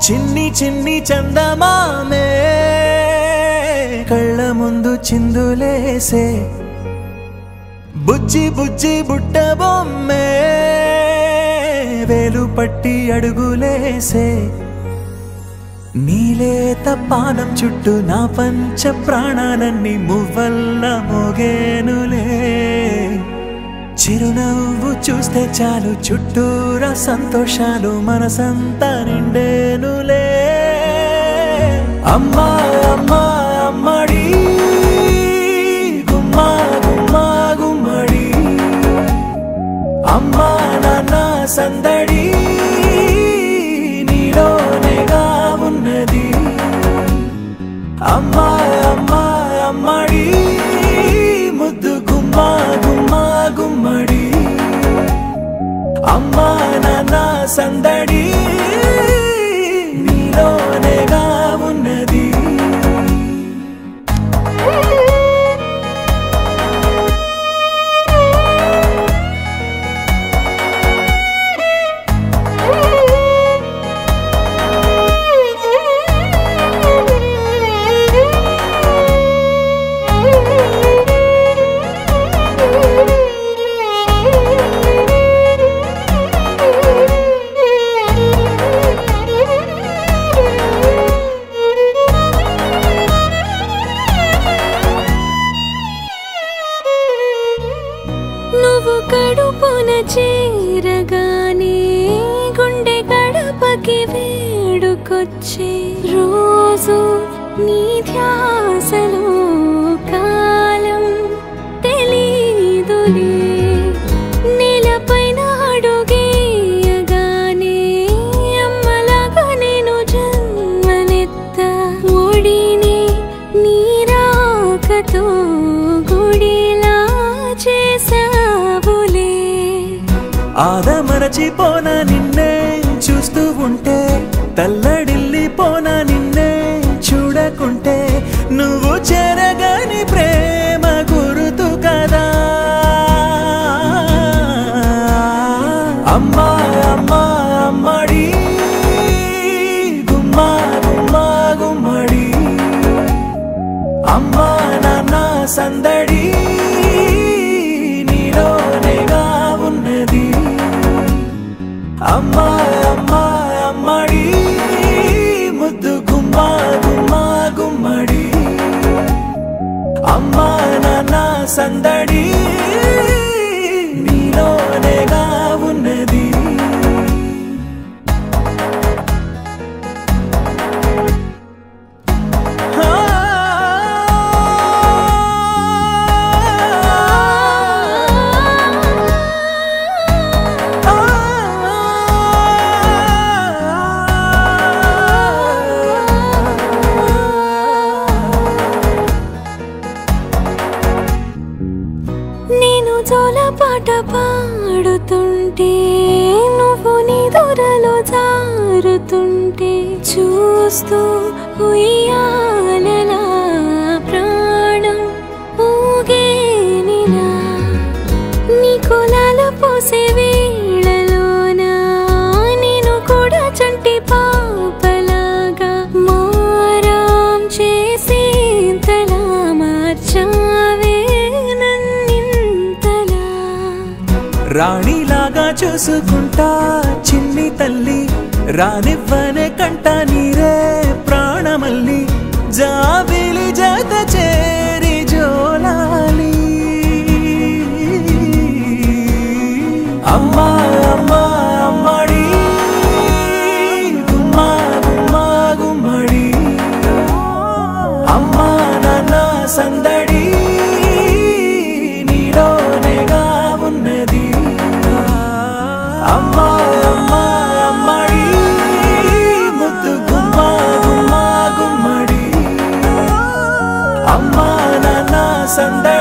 చిన్ని చిన్ని చందమామే కళ్ళ ముందు చిందులేసే బుజ్జి బుజ్జి బుట్ట బొమ్మే వేలు పట్టి అడుగులేసే నీలేత పానం చుట్టూ నా పంచ ప్రాణాలన్నీ మువ్వల్ల మోగేనులే చిరునవ్వు చూస్తే చాలు చుట్టూరా సంతోషాలు మనసంతా నిండేనులే అమ్మా అమ్మా అమ్మడి గుమ్మా గుమ్మా గుమ్మడి అమ్మా నాన్న సందడి నీలోనేగా ఉన్నది అమ్మా అమ్మా అమ్మడి ముద్దు గుమ్మా గుమ్మా గుమ్మడి అమ్మా నాన్న సందడి నీలోనేగా ఉన్నది నువ్వు కడుపున చేరగానే గుండె గడపకి వేడుకొచ్చే రోజు నీ ధ్యాసలో కాలం తెలీదులే నేలపైన అడుగేయగానే అమ్మలాగా నేను జన్మనెత్త ఒడిని నీ రాకతో గుడిలా చేసావులే ఆదమరచిపోనా నిన్నే చూస్తూ ఉంటే తల్లడిల్లిపోనా నిన్నే చూడకుంటే నువ్వు చెరగని ప్రేమ గురుతు కదా అమ్మా అమ్మా అమ్మడి గుమ్మా గుమ్మా గుమ్మడి అమ్మా నాన్న సందడి నీలోనేగా ఉన్నది అమ్మా అమ్మా అమ్మడి ముద్దు గుమ్మా గుమ్మా గుమ్మడి అమ్మా నాన్న సందడి నీలోనేగా ఉన్నది నేను జోలపాట పాడుతుంటే నువ్వు నీ దూరలో జారుతుంటే చూస్తూ ఉయ్యాలలా ప్రాణం ఊగేనిలా నీ కులాల పోసే వేళలోన నేను కూడా చంటి పాపలాగా మారాం చేసేంతలా మార్చావే రాణిలాగా చూసుకుంటా చిన్ని తల్లి రానివ్వనే కంట నీరే ప్రాణమల్లి జాబిలి జత చేరి జోలాలి అమ్మా అమ్మా అమ్మడి గుమ్మా గుమ్మా గుమ్మడి అమ్మా నాన్న సందడి నీలోనేగా ఉన్నది అమ్మా అమ్మా అమ్మడి ముద్దు గుమ్మా గుమ్మా గుమ్మడి అమ్మా నాన్న సందడి